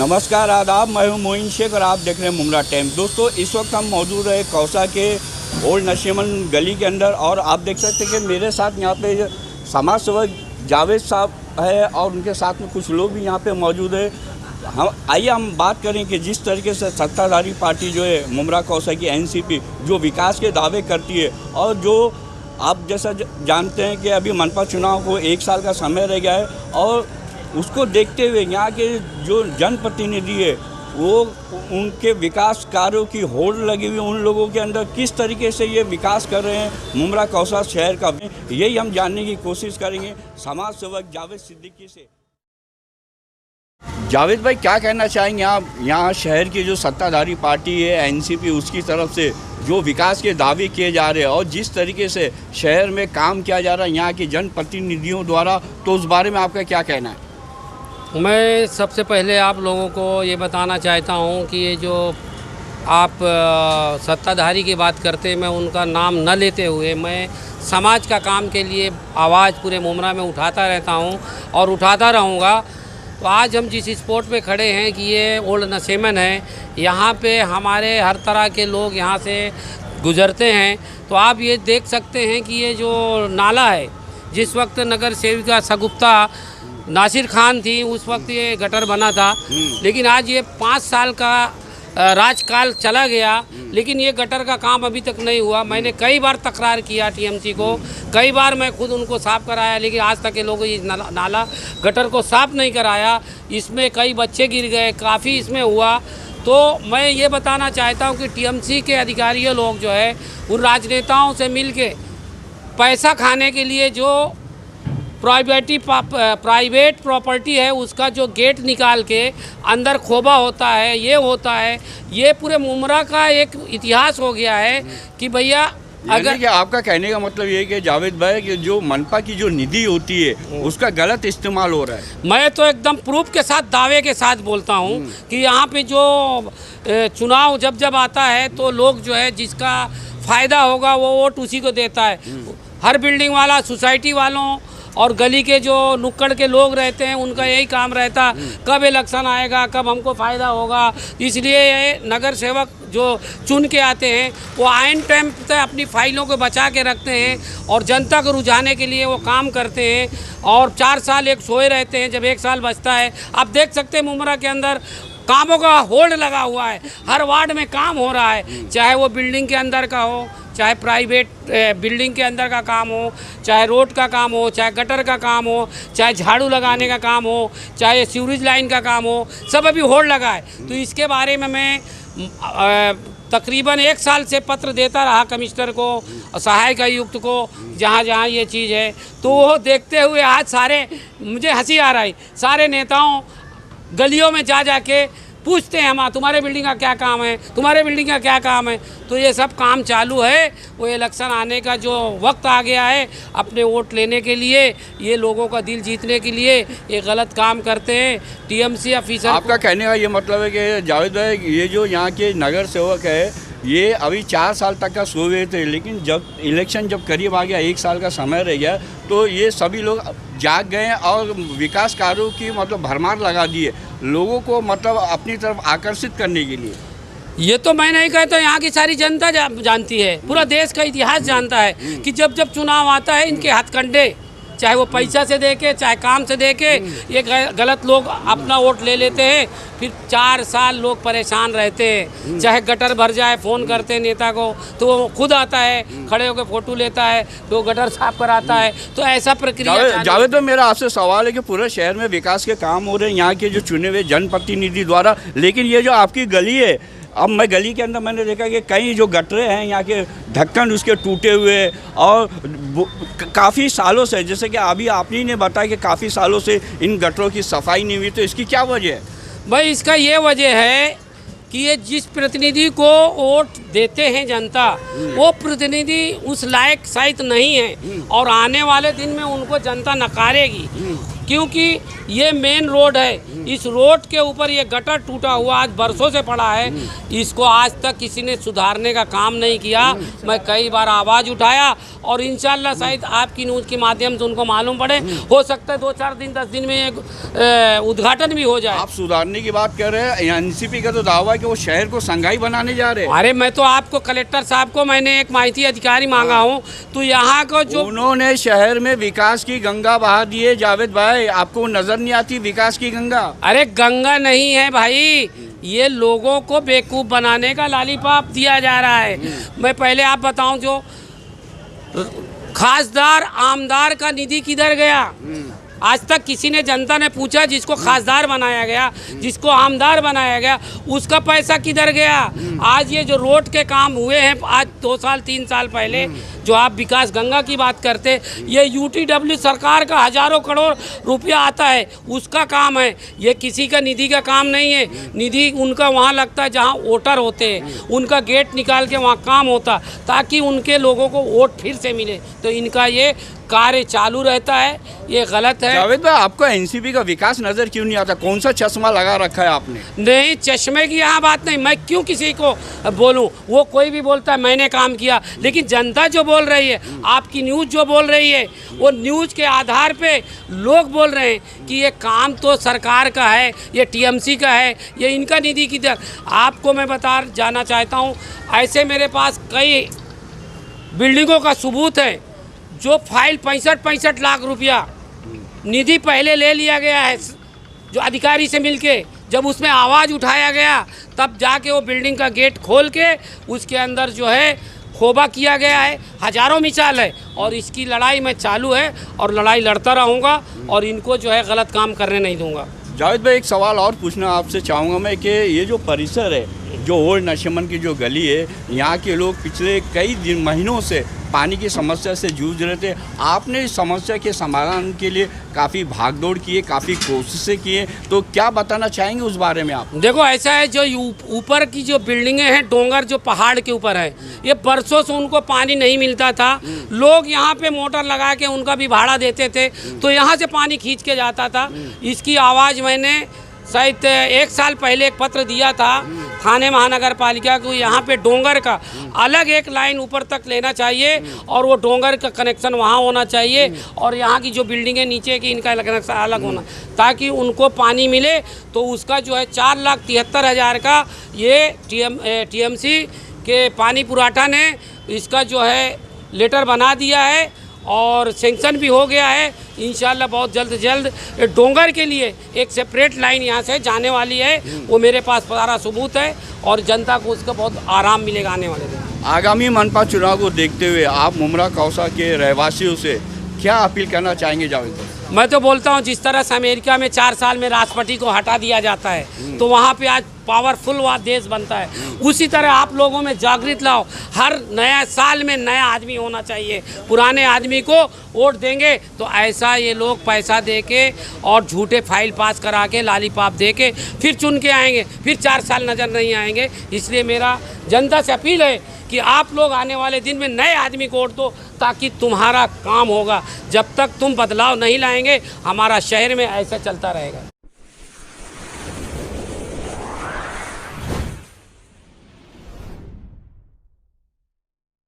नमस्कार आदाब, मैं हूं मोइन शेख और आप देख रहे हैं मुमरा टाइम। दोस्तों, इस वक्त हम मौजूद है कौसा के ओल्ड नशीमन गली के अंदर और आप देख सकते हैं कि मेरे साथ यहाँ पे समाज सेवक जावेद साहब है और उनके साथ में कुछ लोग भी यहाँ पे मौजूद है। हम बात करें कि जिस तरीके से सत्ताधारी पार्टी जो है मुमरा कौसा की एनसीपी जो विकास के दावे करती है और जो आप जैसा जानते हैं कि अभी मनपा चुनाव को 1 साल का समय रह गया है और उसको देखते हुए यहाँ के जो जनप्रतिनिधि है वो उनके विकास कार्यों की होड़ लगी हुई उन लोगों के अंदर किस तरीके से ये विकास कर रहे हैं मुमरा कौसा शहर का, यही हम जानने की कोशिश करेंगे समाज सेवक जावेद सिद्दीकी से। जावेद भाई, क्या कहना चाहेंगे आप यहाँ शहर की जो सत्ताधारी पार्टी है एनसीपी उसकी तरफ से जो विकास के दावे किए जा रहे हैं और जिस तरीके से शहर में काम किया जा रहा है यहाँ के जनप्रतिनिधियों द्वारा, तो उस बारे में आपका क्या कहना है? मैं सबसे पहले आप लोगों को ये बताना चाहता हूँ कि ये जो आप सत्ताधारी की बात करते हैं, मैं उनका नाम न लेते हुए मैं समाज का काम के लिए आवाज़ पूरे मुमरा में उठाता रहता हूँ और उठाता रहूँगा। तो आज हम जिस स्पॉट पे खड़े हैं कि ये ओल्ड नशीमन है, यहाँ पे हमारे हर तरह के लोग यहाँ से गुज़रते हैं। तो आप ये देख सकते हैं कि ये जो नाला है, जिस वक्त नगर सेविका सगुप्ता नासिर खान थी उस वक्त ये गटर बना था, लेकिन आज ये 5 साल का राजकाल चला गया लेकिन ये गटर का काम अभी तक नहीं हुआ। मैंने कई बार तकरार किया टीएमसी को, कई बार मैं खुद उनको साफ़ कराया, लेकिन आज तक ये लोगों इस नाला गटर को साफ़ नहीं कराया। इसमें कई बच्चे गिर गए, काफ़ी इसमें हुआ। तो मैं ये बताना चाहता हूँ कि टीएमसी के अधिकारियों लोग जो है उन राजनेताओं से मिल के पैसा खाने के लिए जो प्राइवेट प्रॉपर्टी है उसका जो गेट निकाल के अंदर खोबा होता है, ये होता है, ये पूरे मुमरा का एक इतिहास हो गया है कि भैया अगर आपका कहने का मतलब ये है कि जावेद भाई कि जो मनपा की जो निधि होती है उसका गलत इस्तेमाल हो रहा है। मैं तो एकदम प्रूफ के साथ दावे के साथ बोलता हूँ कि यहाँ पे जो चुनाव जब आता है तो लोग जो है जिसका फ़ायदा होगा वो वोट उसी को देता है। हर बिल्डिंग वाला, सोसाइटी वालों और गली के जो नुक्कड़ के लोग रहते हैं उनका यही काम रहता कब इलेक्शन आएगा, कब हमको फ़ायदा होगा। इसलिए ये नगर सेवक जो चुन के आते हैं वो आइन टाइम पे अपनी फाइलों को बचा के रखते हैं और जनता को रुझाने के लिए वो काम करते हैं और 4 साल एक सोए रहते हैं। जब 1 साल बचता है, आप देख सकते हैं मुमरा के अंदर कामों का होल्ड लगा हुआ है, हर वार्ड में काम हो रहा है, चाहे वो बिल्डिंग के अंदर का हो, चाहे प्राइवेट बिल्डिंग के अंदर का काम हो, चाहे रोड का काम हो, चाहे गटर का काम हो, चाहे झाड़ू लगाने का काम हो, चाहे सीवरेज लाइन का काम हो, सब अभी होल्ड लगा है। तो इसके बारे में मैं तकरीबन 1 साल से पत्र देता रहा कमिश्नर को, सहायक आयुक्त को, जहाँ जहाँ ये चीज़ है। तो वो देखते हुए आज सारे, मुझे हंसी आ रहा है, सारे नेताओं गलियों में जा के पूछते हैं हम तुम्हारे बिल्डिंग का क्या काम है, तुम्हारे बिल्डिंग का क्या काम है। तो ये सब काम चालू है। वो इलेक्शन आने का जो वक्त आ गया है, अपने वोट लेने के लिए, ये लोगों का दिल जीतने के लिए ये गलत काम करते हैं टीएमसी ऑफिसर। आपका कहने का ये मतलब है कि जावेद भाई ये जो यहाँ के नगर सेवक है ये अभी 4 साल तक का सोए हुए थे, लेकिन जब इलेक्शन जब करीब आ गया, 1 साल का समय रह गया, तो ये सभी लोग जाग गए और विकास कार्यों की मतलब भरमार लगा दिए लोगों को मतलब अपनी तरफ आकर्षित करने के लिए। ये तो मैं नहीं कहता, यहाँ की सारी जनता जानती है, पूरा देश का इतिहास जानता है कि जब चुनाव आता है इनके हथकंडे, चाहे वो पैसा से दे के चाहे काम से दे के, ये गलत लोग अपना वोट ले लेते हैं। फिर 4 साल लोग परेशान रहते हैं, चाहे गटर भर जाए, फ़ोन करते हैं नेता को तो वो खुद आता है, खड़े होकर फ़ोटो लेता है, तो गटर साफ कराता है। तो ऐसा प्रक्रिया जावेद तो मेरा आपसे सवाल है कि पूरे शहर में विकास के काम हो रहे हैं यहाँ के जो चुने हुए जनप्रतिनिधि द्वारा, लेकिन ये जो आपकी गली है, अब मैं गली के अंदर मैंने देखा कि कई जो गटरे हैं यहाँ के ढक्कन उसके टूटे हुए और काफ़ी सालों से, जैसे कि अभी आपने ने बताया कि काफ़ी सालों से इन गटरों की सफाई नहीं हुई, तो इसकी क्या वजह है? भाई इसका ये वजह है कि ये जिस प्रतिनिधि को वोट देते हैं जनता, वो प्रतिनिधि उस लायक शायद नहीं है और आने वाले दिन में उनको जनता नकारेगी, क्योंकि ये मेन रोड है। इस रोड के ऊपर ये गटर टूटा हुआ आज बरसों से पड़ा है, इसको आज तक किसी ने सुधारने का काम नहीं किया। मैं कई बार आवाज़ उठाया और इंशाल्लाह शायद आपकी न्यूज़ के माध्यम से उनको मालूम पड़े, हो सकता है 2-4 दिन 10 दिन में ये उद्घाटन भी हो जाए। आप सुधारने की बात कर रहे हैं, एनसीपी का तो दावा है कि वो शहर को संघाई बनाने जा रहे हैं। अरे मैं तो आपको कलेक्टर साहब को मैंने एक माहिती अधिकारी मांगा हूँ, तो यहाँ को जो उन्होंने शहर में विकास की गंगा बहा दी है। जावेद भाई, आपको नजर नहीं आती विकास की गंगा? अरे गंगा नहीं है भाई, ये लोगों को बेवकूफ़ बनाने का लॉलीपॉप दिया जा रहा है। मैं पहले आप बताऊं, जो खासदार आमदार का निधि किधर गया? आज तक किसी ने, जनता ने पूछा? जिसको खासदार बनाया गया, जिसको आमदार बनाया गया, उसका पैसा किधर गया? आज ये जो रोड के काम हुए हैं आज 2 साल 3 साल पहले, जो आप विकास गंगा की बात करते, ये यूटीडब्ल्यू सरकार का हजारों करोड़ रुपया आता है, उसका काम है। ये किसी का निधि का काम नहीं है। निधि उनका वहाँ लगता है जहाँ वोटर होते हैं, उनका गेट निकाल के वहाँ काम होता, ताकि उनके लोगों को वोट फिर से मिले। तो इनका ये कार्य चालू रहता है, ये गलत है। जावेद भाई, आपको एनसीपी का विकास नजर क्यों नहीं आता? कौन सा चश्मा लगा रखा है आपने? नहीं, चश्मे की यहाँ बात नहीं, मैं क्यों किसी को बोलूँ? वो कोई भी बोलता है मैंने काम किया, लेकिन जनता जो बोल रही है, आपकी न्यूज़ जो बोल रही है, वो न्यूज़ के आधार पे लोग बोल रहे हैं कि ये काम तो सरकार का है, ये टीएमसी का है, ये इनका निधि किधर। आपको मैं बता जाना चाहता हूँ, ऐसे मेरे पास कई बिल्डिंगों का सबूत है, जो फाइल 65 लाख रुपया निधि पहले ले लिया गया है, जो अधिकारी से मिलके। जब उसमें आवाज़ उठाया गया, तब जाके वो बिल्डिंग का गेट खोल के उसके अंदर जो है खोबा किया गया है। हजारों मिसाल है, और इसकी लड़ाई मैं चालू है और लड़ाई लड़ता रहूँगा, और इनको जो है गलत काम करने नहीं दूँगा। जावेद भाई, एक सवाल और पूछना आपसे चाहूँगा मैं कि ये जो परिसर है, जो ओल्ड नशेमन की जो गली है, यहाँ के लोग पिछले कई महीनों से पानी की समस्या से जूझ रहे थे। आपने इस समस्या के समाधान के लिए काफ़ी भागदौड़ की है, काफ़ी कोशिशें की हैं, तो क्या बताना चाहेंगे उस बारे में आप? देखो, ऐसा है, जो ऊपर की जो बिल्डिंगें हैं, डोंगर जो पहाड़ के ऊपर है, ये बरसों से उनको पानी नहीं मिलता था। लोग यहाँ पे मोटर लगा के उनका भी भाड़ा देते थे, तो यहाँ से पानी खींच के जाता था। इसकी आवाज़ मैंने शायद 1 साल पहले एक पत्र दिया था थाने महानगर पालिका को, यहाँ पे डोंगर का अलग एक लाइन ऊपर तक लेना चाहिए, और वो डोंगर का कनेक्शन वहाँ होना चाहिए, और यहाँ की जो बिल्डिंगें नीचे की, इनका कनेक्शन अलग होना, ताकि उनको पानी मिले। तो उसका जो है 4,73,000 का ये टीएमसी के पानी पुराठा ने इसका जो है लेटर बना दिया है, और सेंक्शन भी हो गया है। इंशाल्लाह बहुत जल्द से जल्द डोंगर के लिए एक सेपरेट लाइन यहाँ से जाने वाली है, वो मेरे पास सारा सबूत है, और जनता को उसका बहुत आराम मिलेगा आने वाले दिन। आगामी मनपा चुनाव को देखते हुए आप मुमरा कौसा के रहवासियों से क्या अपील करना चाहेंगे जावेद भाई? मैं तो बोलता हूँ, जिस तरह से अमेरिका में 4 साल में राष्ट्रपति को हटा दिया जाता है, तो वहाँ पे आज पावरफुल देश बनता है, उसी तरह आप लोगों में जागृत लाओ। हर नया साल में नया आदमी होना चाहिए। पुराने आदमी को वोट देंगे तो ऐसा ये लोग पैसा दे के और झूठे फाइल पास करा के, लॉलीपॉप दे के फिर चुन के आएंगे, फिर 4 साल नज़र नहीं आएंगे। इसलिए मेरा जनता से अपील है कि आप लोग आने वाले दिन में नए आदमी को वोट दो, ताकि तुम्हारा काम होगा। जब तक तुम बदलाव नहीं लाएंगे, हमारा शहर में ऐसा चलता रहेगा।